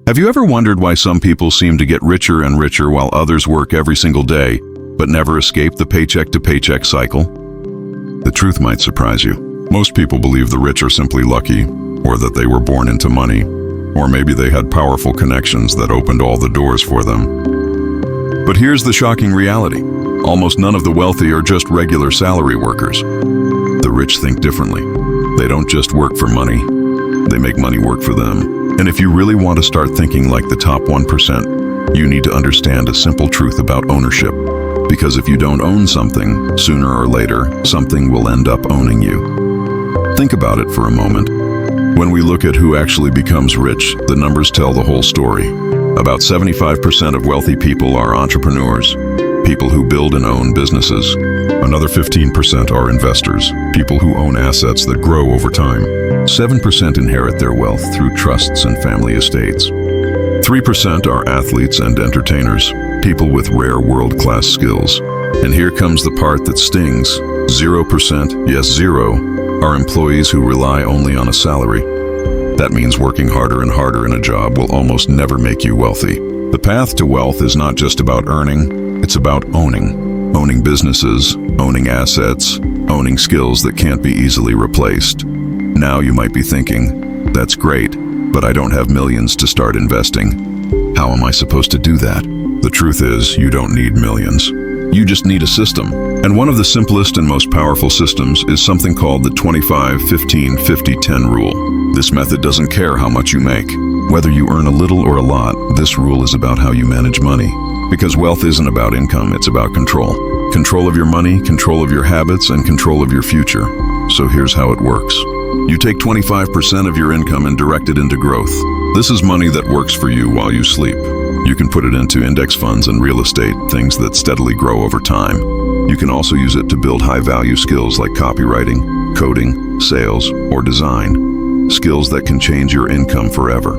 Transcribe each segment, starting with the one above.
Have you ever wondered why some people seem to get richer and richer while others work every single day, but never escape the paycheck-to-paycheck cycle? The truth might surprise you. Most people believe the rich are simply lucky, or that they were born into money, or maybe they had powerful connections that opened all the doors for them. But here's the shocking reality. Almost none of the wealthy are just regular salary workers. The rich think differently. They don't just work for money. They make money work for them. And if you really want to start thinking like the top 1%, you need to understand a simple truth about ownership. Because if you don't own something, sooner or later, something will end up owning you. Think about it for a moment. When we look at who actually becomes rich, the numbers tell the whole story. About 75% of wealthy people are entrepreneurs, people who build and own businesses. Another 15% are investors, people who own assets that grow over time. 7% inherit their wealth through trusts and family estates. 3% are athletes and entertainers, people with rare world-class skills. And here comes the part that stings. 0%, yes, 0, are employees who rely only on a salary. That means working harder and harder in a job will almost never make you wealthy. The path to wealth is not just about earning, it's about owning. Owning businesses, owning assets, owning skills that can't be easily replaced. Now you might be thinking, that's great, but I don't have millions to start investing. How am I supposed to do that? The truth is, you don't need millions. You just need a system. And one of the simplest and most powerful systems is something called the 25-15-50-10 rule. This method doesn't care how much you make. Whether you earn a little or a lot, this rule is about how you manage money. Because wealth isn't about income, it's about control. Control of your money, control of your habits, and control of your future. So here's how it works. You take 25% of your income and direct it into growth. This is money that works for you while you sleep. You can put it into index funds and real estate, things that steadily grow over time. You can also use it to build high-value skills like copywriting, coding, sales, or design. Skills that can change your income forever.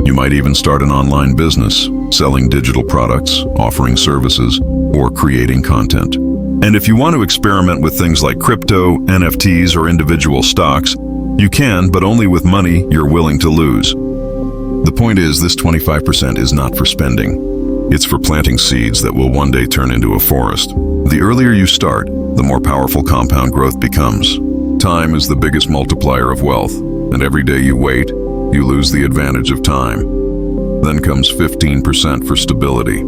You might even start an online business, selling digital products, offering services, or creating content. And if you want to experiment with things like crypto, NFTs, or individual stocks, you can, but only with money you're willing to lose. The point is, this 25% is not for spending. It's for planting seeds that will one day turn into a forest. The earlier you start, the more powerful compound growth becomes. Time is the biggest multiplier of wealth, and every day you wait, you lose the advantage of time. Then comes 15% for stability.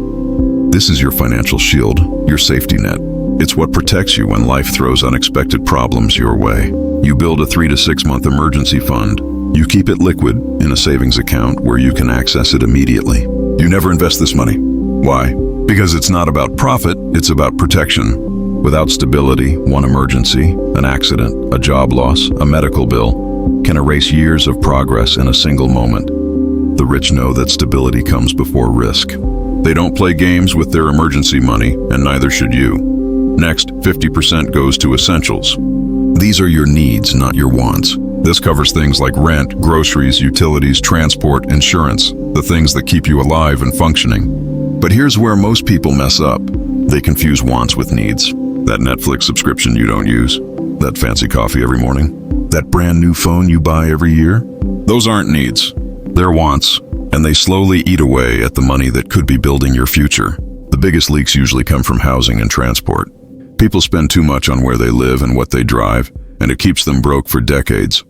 This is your financial shield, your safety net. It's what protects you when life throws unexpected problems your way. You build a 3 to 6 month emergency fund. You keep it liquid in a savings account where you can access it immediately. You never invest this money. Why? Because it's not about profit, it's about protection. Without stability, one emergency, an accident, a job loss, a medical bill, can erase years of progress in a single moment. The rich know that stability comes before risk. They don't play games with their emergency money, and neither should you. Next, 50% goes to essentials. These are your needs, not your wants. This covers things like rent, groceries, utilities, transport, insurance, the things that keep you alive and functioning. But here's where most people mess up. They confuse wants with needs. That Netflix subscription you don't use, that fancy coffee every morning, that brand new phone you buy every year. Those aren't needs. They're wants, and they slowly eat away at the money that could be building your future. The biggest leaks usually come from housing and transport. People spend too much on where they live and what they drive, and it keeps them broke for decades.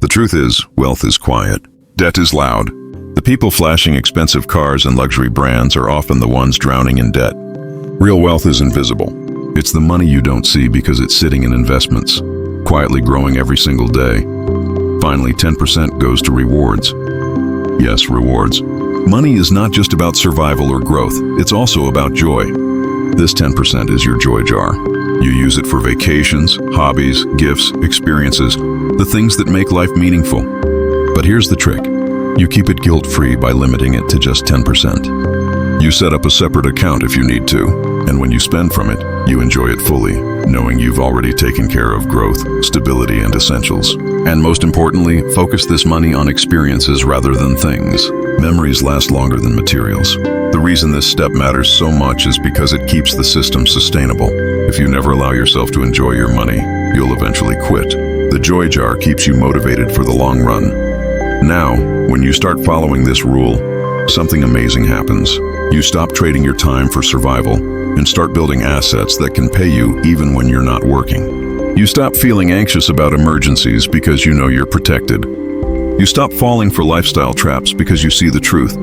The truth is, wealth is quiet. Debt is loud. The people flashing expensive cars and luxury brands are often the ones drowning in debt. Real wealth is invisible. It's the money you don't see because it's sitting in investments, quietly growing every single day. Finally, 10% goes to rewards. Yes, rewards. Money is not just about survival or growth, it's also about joy. This 10% is your joy jar. You use it for vacations, hobbies, gifts, experiences, the things that make life meaningful. But here's the trick. You keep it guilt-free by limiting it to just 10%. You set up a separate account if you need to, and when you spend from it, you enjoy it fully, knowing you've already taken care of growth, stability, and essentials. And most importantly, focus this money on experiences rather than things. Memories last longer than materials. The reason this step matters so much is because it keeps the system sustainable. If you never allow yourself to enjoy your money, you'll eventually quit. The joy jar keeps you motivated for the long run. Now, when you start following this rule, something amazing happens. You stop trading your time for survival and start building assets that can pay you even when you're not working. You stop feeling anxious about emergencies because you know you're protected. You stop falling for lifestyle traps because you see the truth.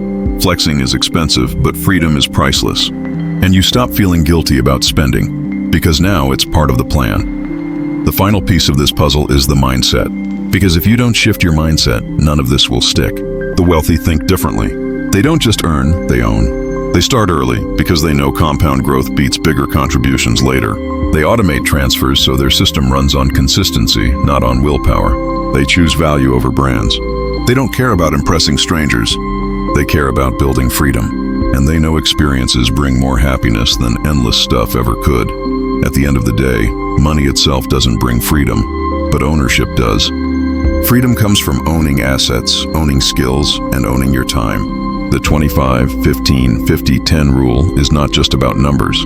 Flexing is expensive, but freedom is priceless. And you stop feeling guilty about spending because now it's part of the plan. The final piece of this puzzle is the mindset. Because if you don't shift your mindset, none of this will stick. The wealthy think differently. They don't just earn, they own. They start early because they know compound growth beats bigger contributions later. They automate transfers so their system runs on consistency, not on willpower. They choose value over brands. They don't care about impressing strangers. They care about building freedom. And they know experiences bring more happiness than endless stuff ever could. At the end of the day, money itself doesn't bring freedom, but ownership does. Freedom comes from owning assets, owning skills, and owning your time. The 25, 15, 50, 10 rule is not just about numbers.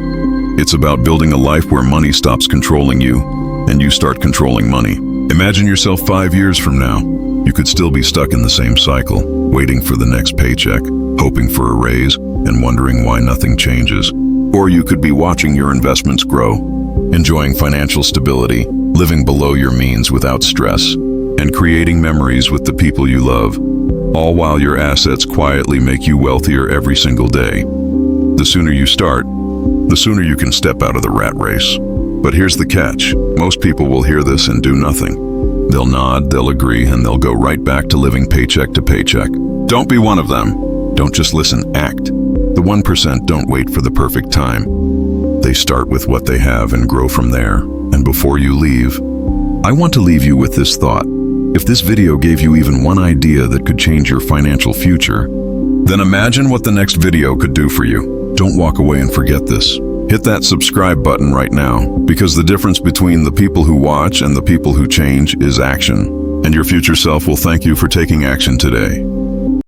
It's about building a life where money stops controlling you, and you start controlling money. Imagine yourself 5 years from now. You could still be stuck in the same cycle, waiting for the next paycheck, hoping for a raise, and wondering why nothing changes. Or you could be watching your investments grow, enjoying financial stability, living below your means without stress, and creating memories with the people you love, all while your assets quietly make you wealthier every single day. The sooner you start, the sooner you can step out of the rat race. But here's the catch. Most people will hear this and do nothing. They'll nod, they'll agree, and they'll go right back to living paycheck to paycheck. Don't be one of them. Don't just listen, act. The 1% don't wait for the perfect time. They start with what they have and grow from there. And before you leave, I want to leave you with this thought. If this video gave you even one idea that could change your financial future, then imagine what the next video could do for you. Don't walk away and forget this. Hit that subscribe button right now, because the difference between the people who watch and the people who change is action. And your future self will thank you for taking action today.